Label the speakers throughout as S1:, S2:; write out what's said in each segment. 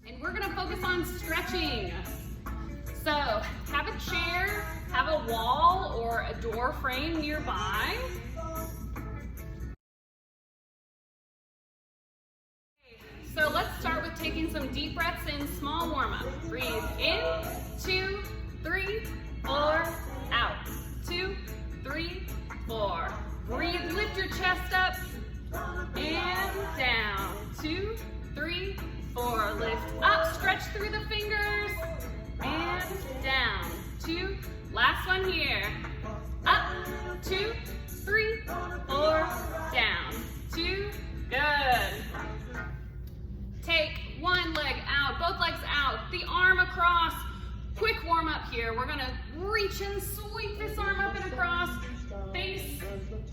S1: And we're gonna focus on stretching. So have a chair, have a wall or a door frame nearby. So let's start with taking some deep breaths in, small warm up. Breathe in, 2, 3, 4, out. 2, 3, 4. Breathe, lift your chest up and down. 2, 3, 4. Lift up, stretch through the fingers and down. 2, last one here. Up, 2, 3, 4, down. 2, good. Take one leg out, both legs out, the arm across. Quick warm up here. We're gonna reach and sweep this arm up and across. Face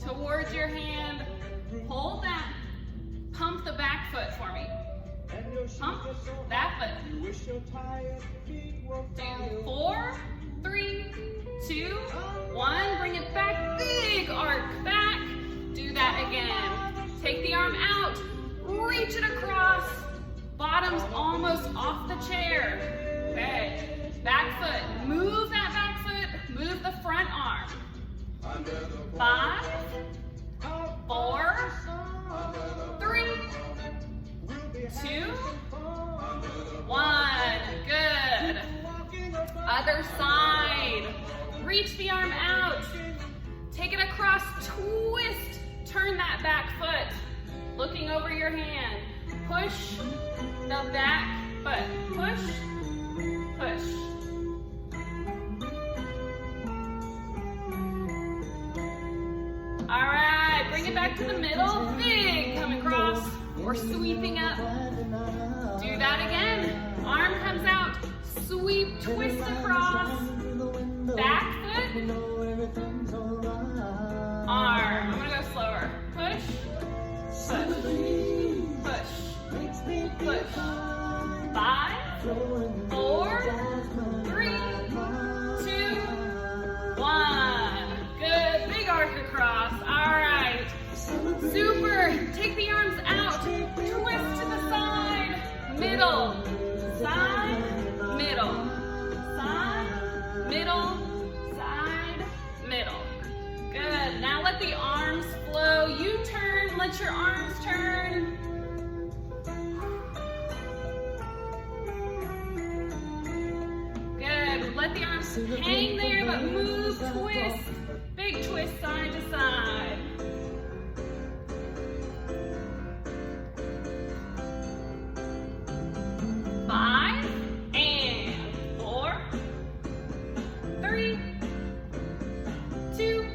S1: towards your hand. Hold that. Pump the back foot for me. Pump that foot. Do 4, 3, 2, 1. Bring it back. Big arc back. Do that again. Take the arm out. Reach it across. Bottom's almost off the chair. Okay. Back foot. Move that back foot. Move the front arm. 5, 4, 3, 2, 1. Good. Other side. Reach the arm out. Take it across. Twist. Turn that back foot. Looking over your hand. Push the back foot. Push. Push. All right, bring it back to the middle. Big, come across or sweeping up. Do that again. Arm comes out. Sweep, twist across. Back foot. Arm. I'm gonna go slower. Push. Push. Push. Push. 5, 4, 3, 2, 1. Good. Big arc across. All right. Super. Take the arms out. Twist to the side. Middle. Side. Middle. Side. Middle. Side. Middle. Good. Now let the arms flow. You turn. Let your arms turn. Good. Let the arms hang there, but move, twist. Big twist side to side. Five and 4, 3, 2,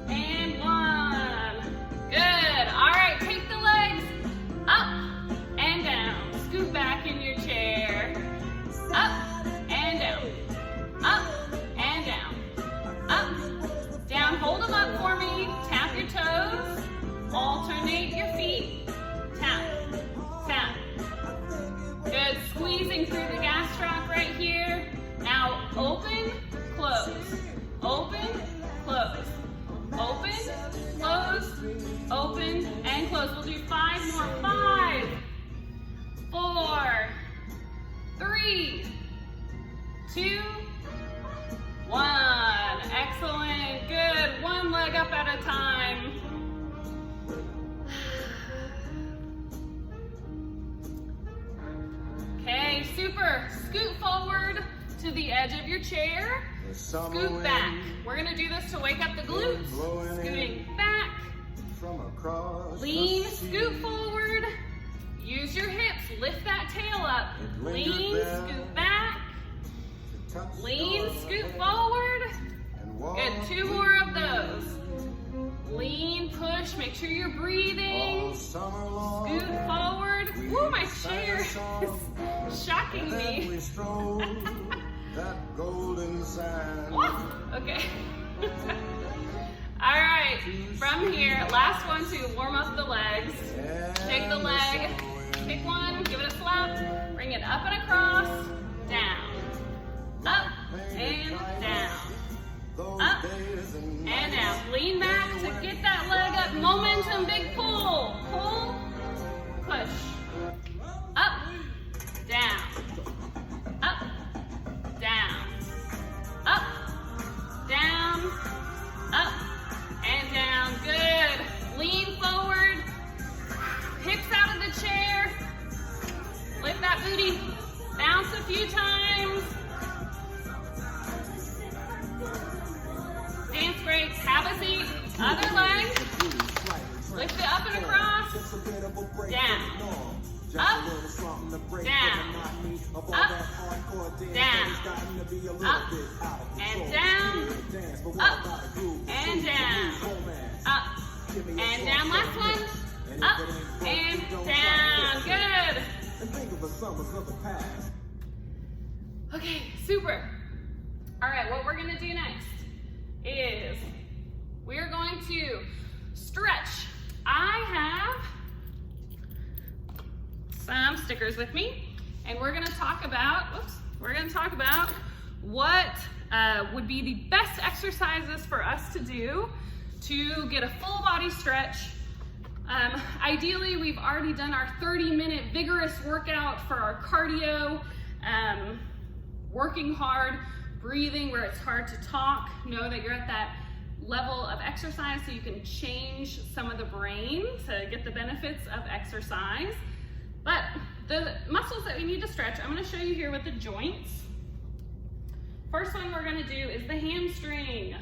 S1: and 1. Good. All right, take the legs up and down. Scoot back in your chair. Up and down. Up and down. Up, down. Hold them up for me. Tap your toes. Alternate your feet. Tap, tap. Good. Squeezing through the gastroc right here. Now open, close. Open, close. Open, close. Open, and close. We'll do 5 more. 5, 4, 3, 2, 1. Excellent. Good. One leg up at a time. Okay, super. Scoot forward to the edge of your chair. Scoot back. We're gonna do this to wake up the glutes. Scooting back. Lean, scoot forward. Use your hips, lift that tail up. Lean, scoot back. Lean, scoot forward. Good, 2 more of those. Lean, push, make sure you're breathing. Scoot forward. Woo, my chair is shocking me. Okay. All right, from here, last one to warm up the legs. Take the leg, pick one, give it a slap, bring it up and across, down, up and down, up and down. Lean back to get that leg up. Momentum, big pull, pull, push, up, few times. Dance breaks, have a seat, other leg. Lift it up and across, down, up, down, up, down, up, and down, up, and down, up, and down. Last one, up, and down. Good. Okay, super. All right, what we're gonna do next is we're going to stretch. I have some stickers with me, and we're gonna talk about, what would be the best exercises for us to do to get a full body stretch. Ideally, we've already done our 30-minute vigorous workout for our cardio, working hard, breathing where it's hard to talk. Know that you're at that level of exercise so you can change some of the brain to get the benefits of exercise. But the muscles that we need to stretch, I'm going to show you here with the joints. First one we're going to do is the hamstring.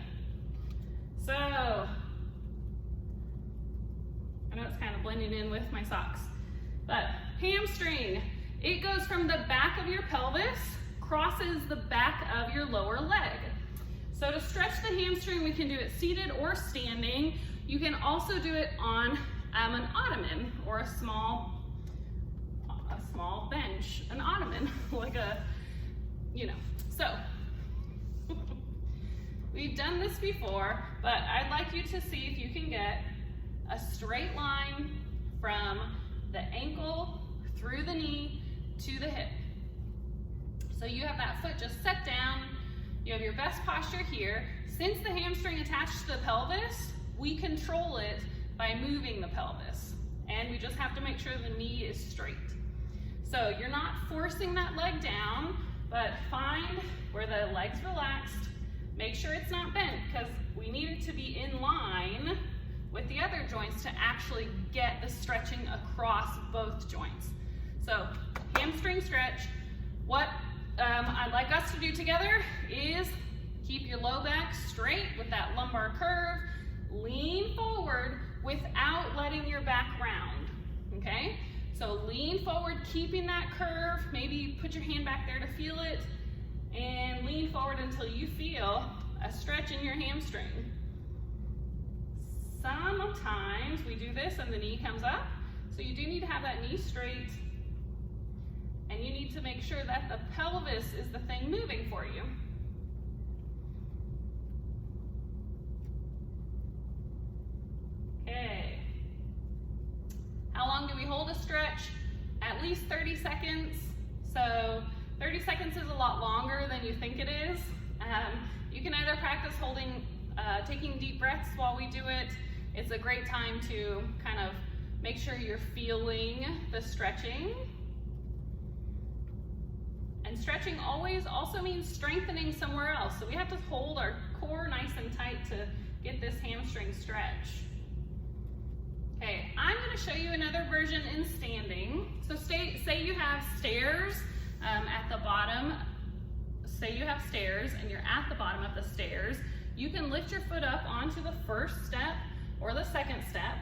S1: So, I know it's kind of blending in with my socks, but hamstring, it goes from the back of your pelvis, crosses the back of your lower leg. So to stretch the hamstring, we can do it seated or standing. You can also do it on an ottoman or a small bench, an ottoman, like a, So we've done this before, but I'd like you to see if you can get a straight line from the ankle through the knee to the hip. So you have that foot just set down. You have your best posture here. Since the hamstring attached to the pelvis, we control it by moving the pelvis. And we just have to make sure the knee is straight. So you're not forcing that leg down, but find where the leg's relaxed. Make sure it's not bent, because we need it to be in line with the other joints to actually get the stretching across both joints. So hamstring stretch. What I'd like us to do together is keep your low back straight with that lumbar curve. Lean forward without letting your back round, okay? So lean forward, keeping that curve. Maybe put your hand back there to feel it, and lean forward until you feel a stretch in your hamstring. Sometimes we do this and the knee comes up, so you do need to have that knee straight, and you need to make sure that the pelvis is the thing moving for you. Okay. How long do we hold a stretch? At least 30 seconds. So 30 seconds is a lot longer than you think it is. You can either practice taking deep breaths while we do it. It's a great time to kind of make sure you're feeling the stretching. And stretching always also means strengthening somewhere else. So we have to hold our core nice and tight to get this hamstring stretch. Okay, I'm going to show you another version in standing. So say you have stairs at the bottom. Say you have stairs and you're at the bottom of the stairs. You can lift your foot up onto the first step or the second step.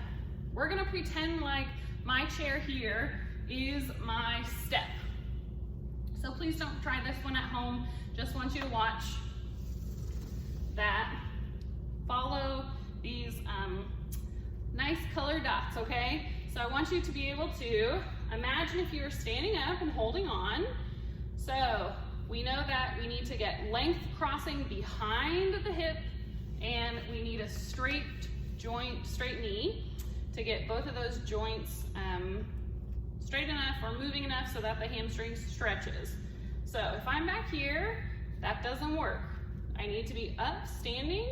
S1: We're going to pretend like my chair here is my step. So please don't try this one at home. Just want you to watch that. Follow these nice color dots, okay? So I want you to be able to imagine if you're standing up and holding on. So we know that we need to get length crossing behind the hip, and we need a straight joint, straight knee to get both of those joints straight enough or moving enough so that the hamstring stretches. So if I'm back here, that doesn't work. I need to be up, standing.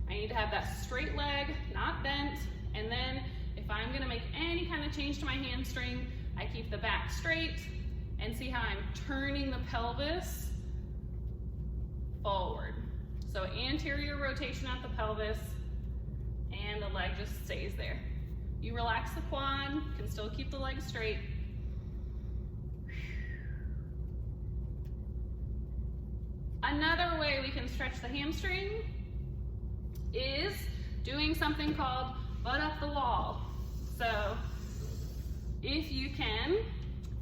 S1: I need to have that straight leg, not bent. And then if I'm gonna make any kind of change to my hamstring, I keep the back straight and see how I'm turning the pelvis forward. So anterior rotation at the pelvis, and the leg just stays there. You relax the quad, can still keep the leg straight. Another way we can stretch the hamstring is doing something called butt up the wall. So if you can,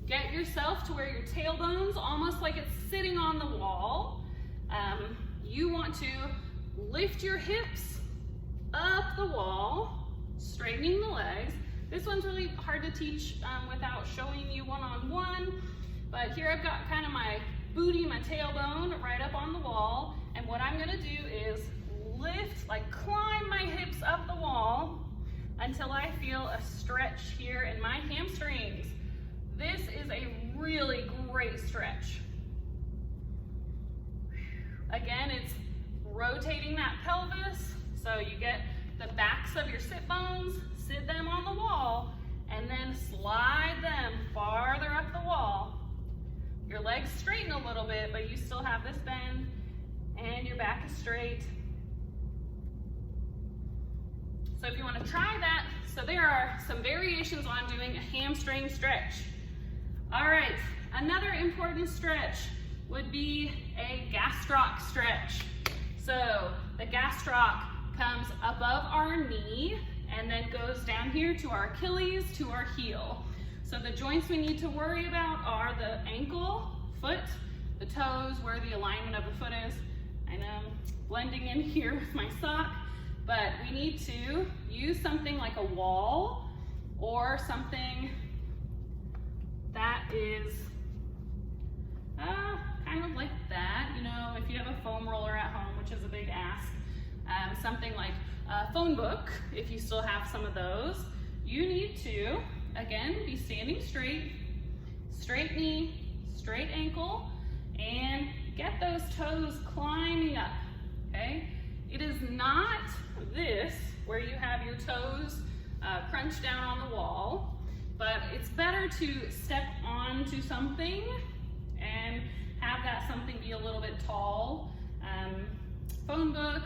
S1: get yourself to where your tailbone's almost like it's sitting on the wall. You want to lift your hips up the wall, straightening the legs. This one's really hard to teach without showing you one-on-one, but here I've got kind of my booty, my tailbone right up on the wall, and what I'm gonna do is lift, like climb my hips up the wall until I feel a stretch here in my hamstrings. This is a really great stretch. Again, it's rotating that pelvis, so you get the backs of your sit bones, sit them on the wall, and then slide them farther up the wall. Your legs straighten a little bit, but you still have this bend, and your back is straight. So if you want to try that, so there are some variations on doing a hamstring stretch. All right, another important stretch would be a gastroc stretch. So the gastroc comes above our knee and then goes down here to our Achilles, to our heel. So the joints we need to worry about are the ankle, foot, the toes, where the alignment of the foot is. I know I'm blending in here with my sock, but we need to use something like a wall or something that is kind of like that. You know, if you have a foam roller at home, which is a big ask, something like a phone book, if you still have some of those, you need to, again, be standing straight, straight knee, straight ankle, and get those toes climbing up, okay? It is not this, where you have your toes crunched down on the wall, but it's better to step onto something and have that something be a little bit tall. Phone book,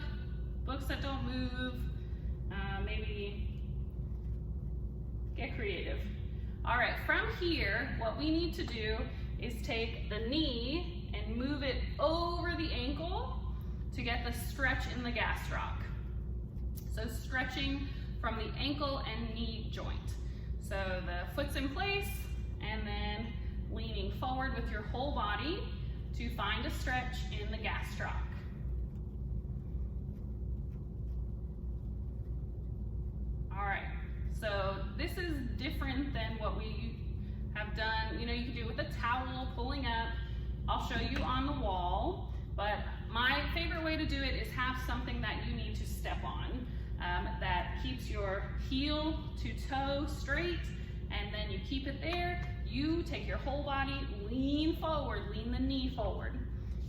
S1: books that don't move, maybe get creative. All right, from here, what we need to do is take the knee and move it over the ankle to get the stretch in the gastroc. So stretching from the ankle and knee joint. So the foot's in place, and then leaning forward with your whole body to find a stretch in the gastroc. All right, so this is different than what we have done. You know, you can do it with a towel, pulling up. I'll show you on the wall, but my favorite way to do it is have something that you need to step on that keeps your heel to toe straight, and then you keep it there. You take your whole body, lean forward, lean the knee forward.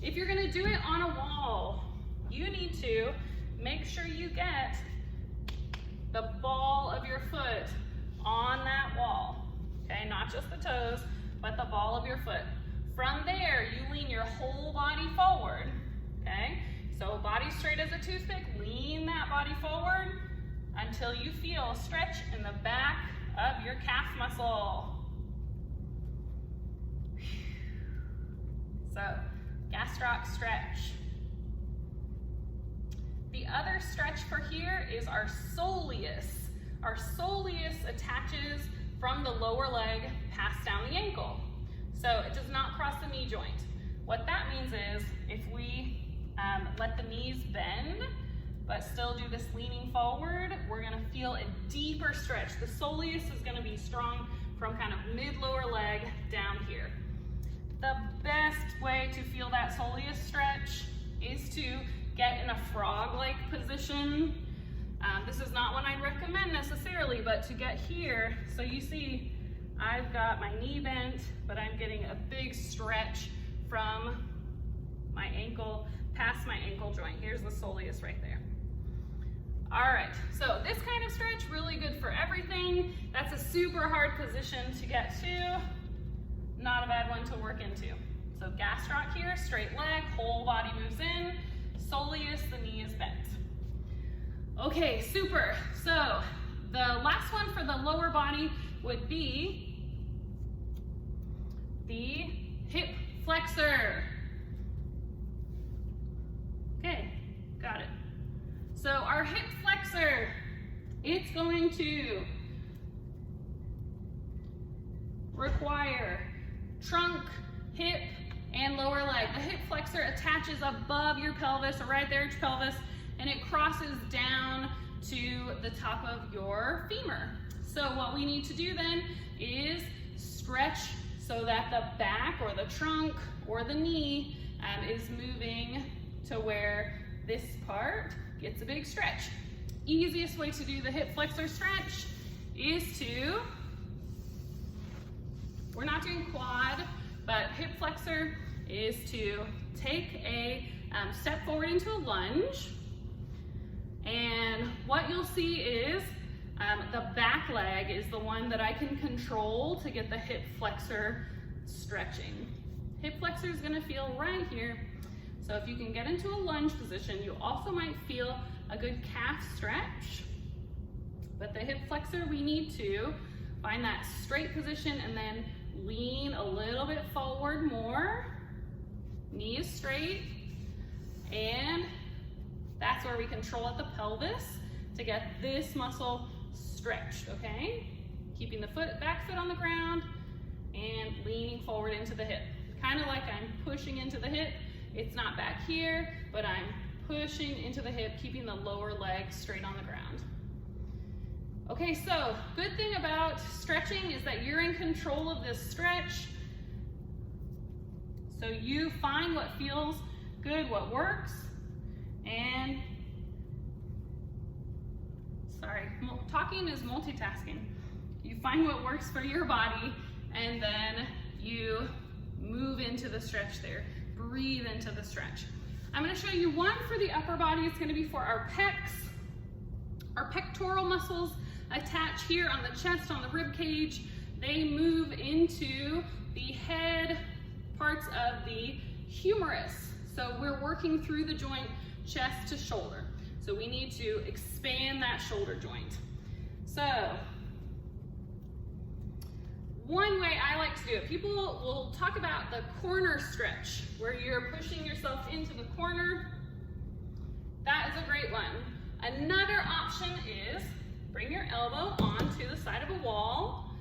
S1: If you're gonna do it on a wall, you need to make sure you get the ball of your foot on that wall, okay? Not just the toes, but the ball of your foot. From there, you lean your whole body forward, okay? So body straight as a toothpick, lean that body forward until you feel a stretch in the back of your calf muscle. So, gastroc stretch. The other stretch for here is our soleus. Our soleus attaches from the lower leg past down the ankle. So it does not cross the knee joint. What that means is if we let the knees bend, but still do this leaning forward, we're gonna feel a deeper stretch. The soleus is gonna be strong from kind of mid-lower leg down here. The best way to feel that soleus stretch is to get in a frog-like position. This is not one I'd recommend necessarily, but to get here, so you see I've got my knee bent, but I'm getting a big stretch from my ankle, past my ankle joint. Here's the soleus right there. All right, so this kind of stretch, really good for everything. That's a super hard position to get to. Not a bad one to work into. So gastroc here, straight leg, whole body moves in. Soleus, the knee is bent. Okay, super. So the last one for the lower body would be the hip flexor. going to require trunk, hip, and lower leg. The hip flexor attaches above your pelvis, or right there at your pelvis, and it crosses down to the top of your femur. So what we need to do then is stretch so that the back or the trunk or the knee is moving to where this part gets a big stretch. Easiest way to do the hip flexor stretch is to, we're not doing quad, but hip flexor is to take a step forward into a lunge. And what you'll see is the back leg is the one that I can control to get the hip flexor stretching. Hip flexor is gonna feel right here. So if you can get into a lunge position, you also might feel a good calf stretch. But the hip flexor, we need to find that straight position and then lean a little bit forward more. Knee is straight. And that's where we control at the pelvis to get this muscle stretched, okay? Keeping the back foot on the ground and leaning forward into the hip. Kind of like I'm pushing into the hip. It's not back here, but I'm pushing into the hip, keeping the lower leg straight on the ground. Okay, so good thing about stretching is that you're in control of this stretch. So you find what feels good, what works, and talking is multitasking. You find what works for your body, and then you move into the stretch there. Breathe into the stretch. I'm going to show you one for the upper body. It's going to be for our pecs. Our pectoral muscles attach here on the chest, on the rib cage. They move into the head parts of the humerus. So we're working through the joint chest to shoulder. So we need to expand that shoulder joint. So one way I like to do it, people will talk about the corner stretch, where you're pushing yourself into the corner. That is a great one. Another option is bring your elbow onto the side of a wall,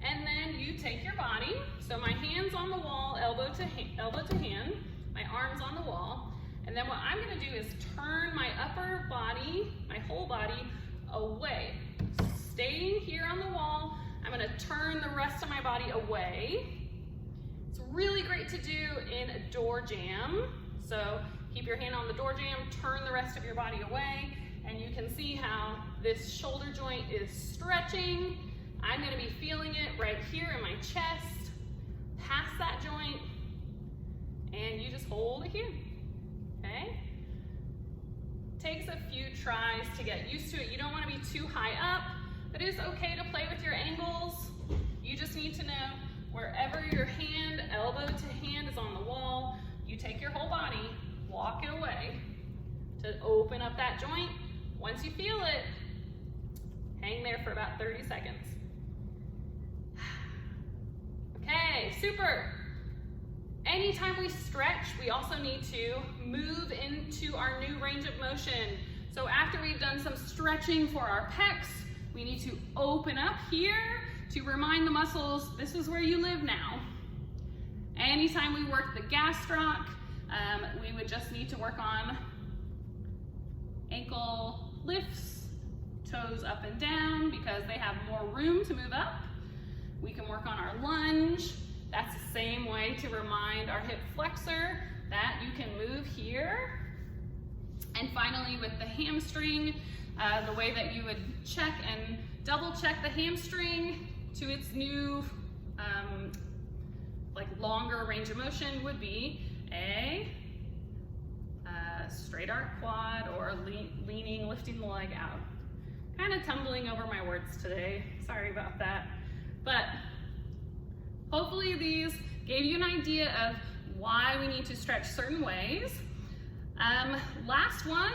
S1: and then you take your body, so my hand's on the wall, elbow to hand, my arm's on the wall, and then what I'm gonna do is turn my upper body, my whole body, away. Staying here on the wall, I'm gonna turn the rest of my body away. It's really great to do in a door jamb. So keep your hand on the door jamb, turn the rest of your body away, and you can see how this shoulder joint is stretching. I'm gonna be feeling it right here in my chest, past that joint, and you just hold it here, okay? Takes a few tries to get used to it. You don't wanna be too high up, but it's okay to play with your angles. You just need to know wherever your hand, elbow to hand is on the wall, you take your whole body, walk it away to open up that joint. Once you feel it, hang there for about 30 seconds. Okay, super. Anytime we stretch, we also need to move into our new range of motion. So after we've done some stretching for our pecs, we need to open up here to remind the muscles, this is where you live now. Anytime we work the gastroc, we would just need to work on ankle lifts, toes up and down because they have more room to move up. We can work on our lunge. That's the same way to remind our hip flexor that you can move here. And finally with the hamstring, the way that you would check and double check the hamstring to its new longer range of motion would be a straight arc quad or leaning, lifting the leg out. Kind of tumbling over my words today, sorry about that. But hopefully these gave you an idea of why we need to stretch certain ways. Last one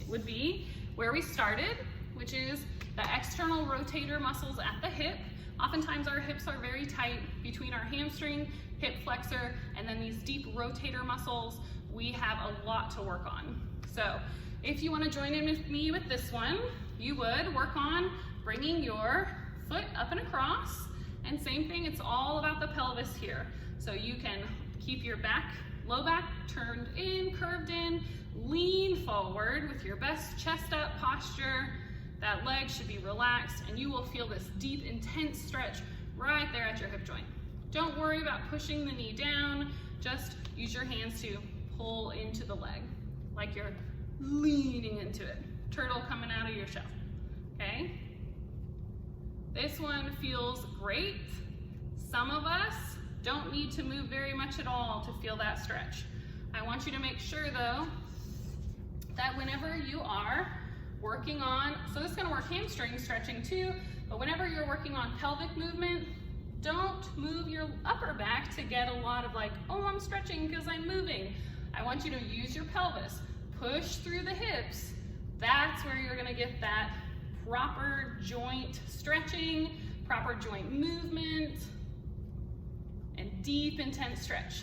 S1: would be where we started, which is the external rotator muscles at the hip. Oftentimes our hips are very tight between our hamstring, hip flexor, and then these deep rotator muscles. We have a lot to work on. So if you want to join in with me with this one, you would work on bringing your foot up and across. And same thing, it's all about the pelvis here. So you can keep your back, low back turned in, curved in, lean forward with your best chest up posture. That leg should be relaxed and you will feel this deep, intense stretch right there at your hip joint. Don't worry about pushing the knee down, just use your hands to pull into the leg, like you're leaning into it. Turtle coming out of your shell, okay? This one feels great. Some of us don't need to move very much at all to feel that stretch. I want you to make sure though, that whenever you are working on, so this is gonna work hamstring stretching too, but whenever you're working on pelvic movement, don't move your upper back to get a lot of like, oh, I'm stretching because I'm moving. I want you to use your pelvis. Push through the hips. That's where you're gonna get that proper joint stretching, proper joint movement, and deep, intense stretch.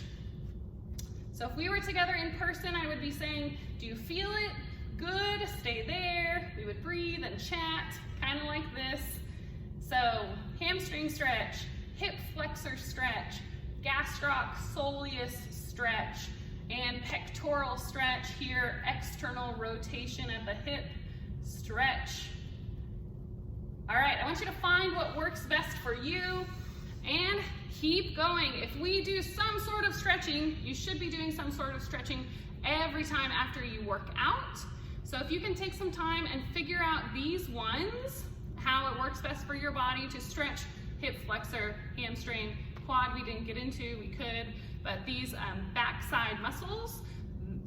S1: So if we were together in person, I would be saying, do you feel it? Good, stay there. We would breathe and chat, kind of like this. So hamstring stretch, hip flexor stretch, gastroc-soleus stretch, and pectoral stretch here, external rotation at the hip, stretch. All right, I want you to find what works best for you and keep going. If we do some sort of stretching, you should be doing some sort of stretching every time after you work out. So if you can take some time and figure out these ones, how it works best for your body to stretch hip flexor, hamstring, quad we didn't get into, we could, but these backside muscles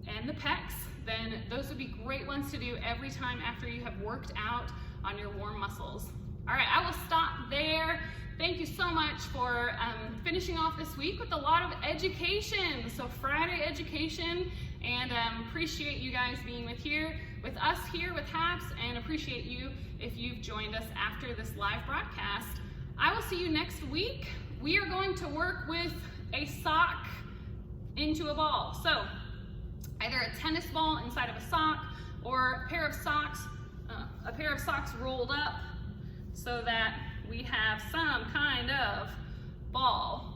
S1: and the pecs, then those would be great ones to do every time after you have worked out on your warm muscles. All right, I will stop there. Thank you so much for finishing off this week with a lot of education. So Friday education, and appreciate you guys being with us here with HAPS, and appreciate you if you've joined us after this live broadcast. I will see you next week. We are going to work with a sock into a ball. So either a tennis ball inside of a sock or a pair of socks rolled up so that we have some kind of ball